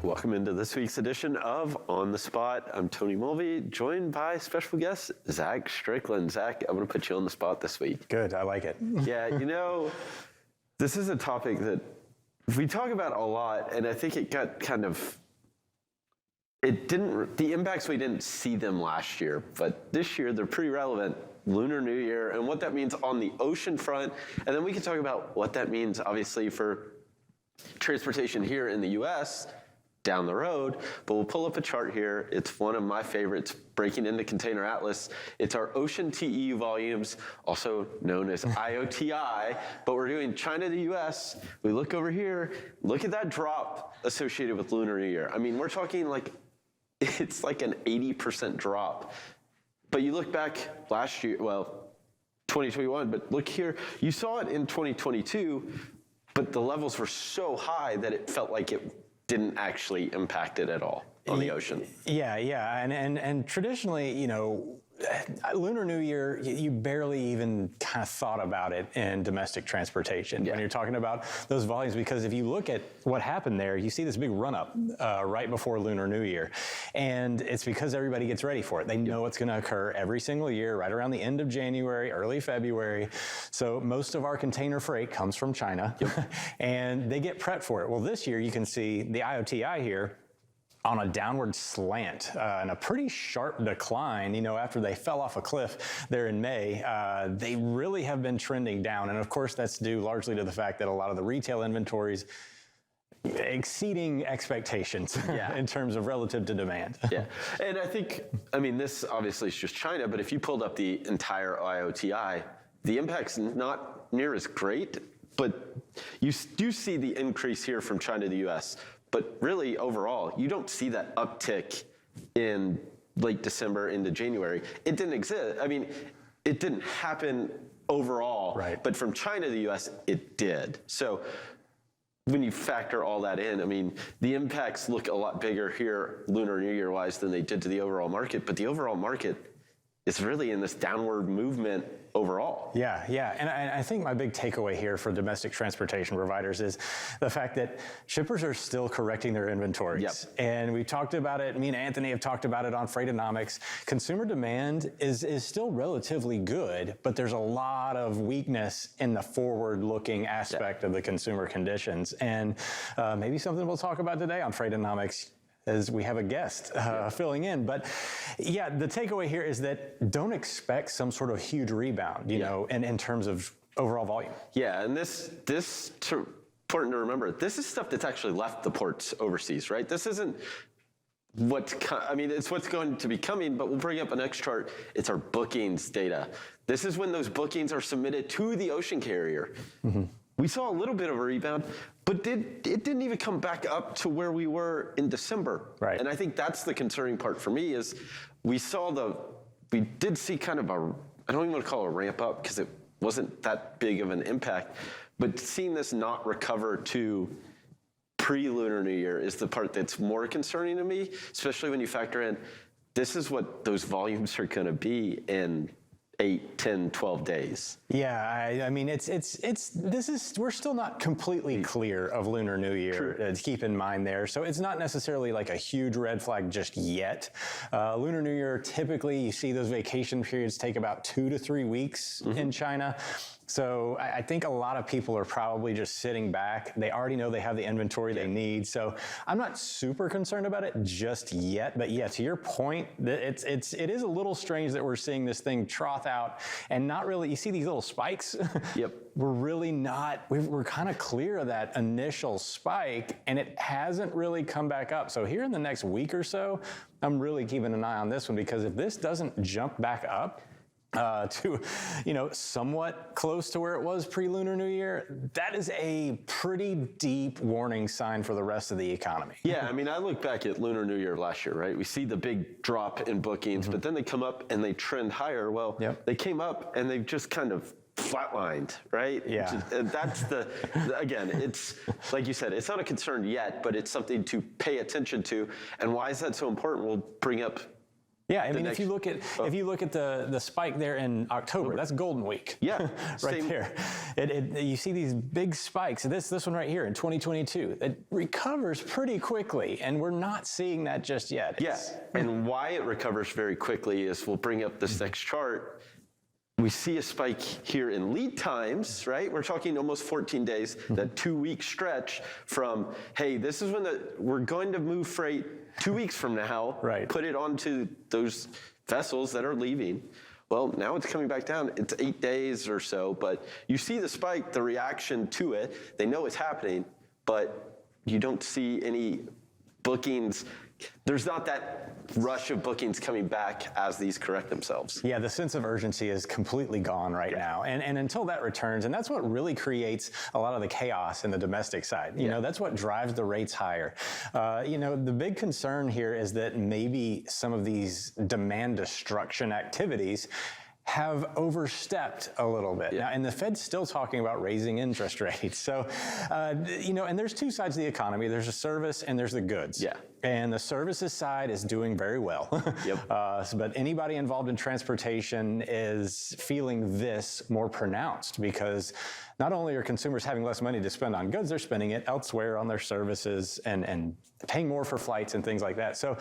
Welcome into this week's edition of On the Spot. I'm Tony Mulvey, joined by special guest Zach Strickland. Zach, I'm going to put you on the spot this week. Good, I like it. Yeah, this is a topic that we talk about a lot, and I think it got the impacts, we didn't see them last year, but this year they're pretty relevant. Lunar New Year and what that means on the ocean front, and then we can talk about what that means, obviously, for transportation here in the U.S., down the road, but we'll pull up a chart here. It's one of my favorites, breaking into Container Atlas. It's our ocean TEU volumes, also known as IOTI, but we're doing China to US. We look over here, look at that drop associated with Lunar New Year. I mean, we're talking it's like an 80% drop. But you look back last year, 2021, but look here, you saw it in 2022, but the levels were so high that it felt like it didn't actually impact it at all on the ocean. Yeah, and traditionally, Lunar New Year, you barely even kind of thought about it in domestic transportation when you're talking about those volumes, because if you look at what happened there, you see this big run-up right before Lunar New Year, and it's because everybody gets ready for it. They know it's going to occur every single year, right around the end of January, early February, so most of our container freight comes from China, and they get prepped for it. Well, this year, you can see the IOTI here on a downward slant and a pretty sharp decline. After they fell off a cliff there in May, they really have been trending down. And of course, that's due largely to the fact that a lot of the retail inventories exceeding expectations in terms of relative to demand. Yeah, and this obviously is just China, but if you pulled up the entire IOTI, the impact's not near as great, but you do see the increase here from China to the US. But really, overall, you don't see that uptick in late December into January. It didn't exist. I mean, it didn't happen overall, but from China to the US, it did. So when you factor all that in, the impacts look a lot bigger here, Lunar New Year-wise, than they did to the overall market. But the overall market is really in this downward movement overall. Yeah. And I think my big takeaway here for domestic transportation providers is the fact that shippers are still correcting their inventories. And we talked about it, me and Anthony have talked about it on Freightonomics. Consumer demand is still relatively good, but there's a lot of weakness in the forward-looking aspect of the consumer conditions. And maybe something we'll talk about today on Freightonomics, as we have a guest filling in. But yeah, the takeaway here is that don't expect some sort of huge rebound, in terms of overall volume. Yeah, and this important to remember, this is stuff that's actually left the ports overseas, right? This isn't it's what's going to be coming, but we'll bring up a next chart. It's our bookings data. This is when those bookings are submitted to the ocean carrier. We saw a little bit of a rebound, but it didn't even come back up to where we were in December. Right. And I think that's the concerning part for me is we did see kind of I don't even want to call it a ramp up because it wasn't that big of an impact, but seeing this not recover to pre-Lunar New Year is the part that's more concerning to me, especially when you factor in this is what those volumes are going to be in 8, 10, 12 days. Yeah, we're still not completely clear of Lunar New Year to keep in mind there. So it's not necessarily like a huge red flag just yet. Lunar New Year, typically you see those vacation periods take about 2 to 3 weeks in China. So I think a lot of people are probably just sitting back. They already know they have the inventory they need. So I'm not super concerned about it just yet. But yeah, to your point, it is a little strange that we're seeing this thing trough out and not really, you see these little spikes? We're really not, we're kind of clear of that initial spike and it hasn't really come back up. So here in the next week or so, I'm really keeping an eye on this one because if this doesn't jump back up, to, somewhat close to where it was pre-Lunar New Year, that is a pretty deep warning sign for the rest of the economy. Yeah, I look back at Lunar New Year last year, right? We see the big drop in bookings, but then they come up and they trend higher. Well, they came up and they've just kind of flatlined, right? Yeah. And that's again, it's like you said, it's not a concern yet, but it's something to pay attention to. And why is that so important? We'll bring up Yeah, I mean, if you look at the spike there in October, that's Golden Week. Yeah, right there. You see these big spikes. This one right here in 2022, it recovers pretty quickly, and we're not seeing that just yet. Yeah, and why it recovers very quickly is we'll bring up this next chart. We see a spike here in lead times, right? We're talking almost 14 days, that 2-week stretch from, hey, this is when we're going to move freight 2 weeks from now, right. Put it onto those vessels that are leaving. Well, now it's coming back down. It's 8 days or so, but you see the spike, the reaction to it. They know it's happening, but you don't see any bookings. There's not that rush of bookings coming back as these correct themselves. Yeah, the sense of urgency is completely gone right now. And until that returns, and that's what really creates a lot of the chaos in the domestic side. You know, that's what drives the rates higher. You know, the big concern here is that maybe some of these demand destruction activities have overstepped a little bit. Now, and the Fed's still talking about raising interest rates. So, you know, and there's two sides of the economy. There's the service and there's the goods. Yeah. And the services side is doing very well. Yep. But anybody involved in transportation is feeling this more pronounced because not only are consumers having less money to spend on goods, they're spending it elsewhere on their services and paying more for flights and things like that. So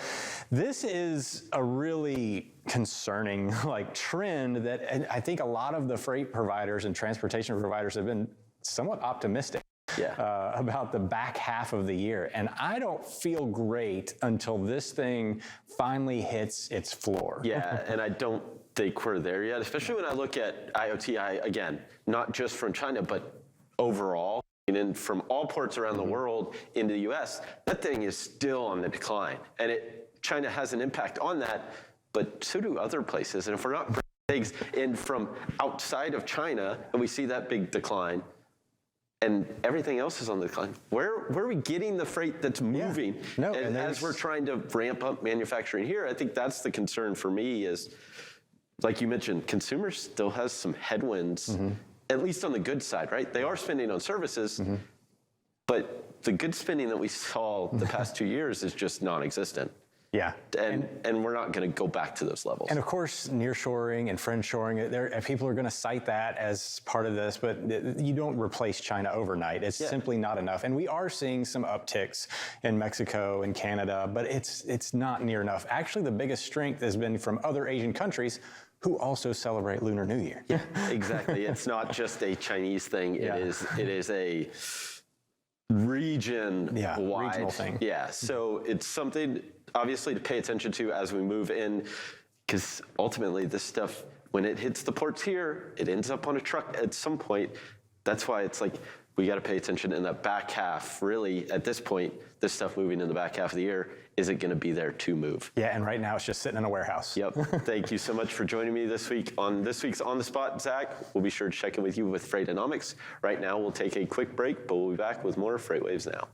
this is a really concerning trend that I think a lot of the freight providers and transportation providers have been somewhat optimistic about the back half of the year. And I don't feel great until this thing finally hits its floor. Yeah, and I don't think we're there yet, especially when I look at IOTI, again, not just from China, but overall. And from all ports around the world into the US, that thing is still on the decline. And China has an impact on that, but so do other places. And if we're not bringing things in from outside of China and we see that big decline, and everything else is on the decline, where are we getting the freight that's moving? No, and as we're trying to ramp up manufacturing here, I think that's the concern for me is, like you mentioned, consumers still has some headwinds, at least on the good side, right? They are spending on services, but the good spending that we saw the past 2 years is just non-existent. Yeah. And we're not going to go back to those levels. And of course, nearshoring and friendshoring, people are going to cite that as part of this, but you don't replace China overnight. It's simply not enough. And we are seeing some upticks in Mexico and Canada, but it's not near enough. Actually, the biggest strength has been from other Asian countries who also celebrate Lunar New Year. Yeah, exactly. It's not just a Chinese thing. It is a region-wide regional thing. Yeah, so it's something obviously to pay attention to as we move in, because ultimately this stuff, when it hits the ports here, it ends up on a truck at some point. That's why it's like we got to pay attention in the back half. Really, at this point, this stuff moving in the back half of the year isn't going to be there to move. Yeah, and right now it's just sitting in a warehouse. Yep. Thank you so much for joining me this week on this week's On the Spot, Zach. We'll be sure to check in with you with Freightonomics. Right now, we'll take a quick break, but we'll be back with more Freight Waves Now.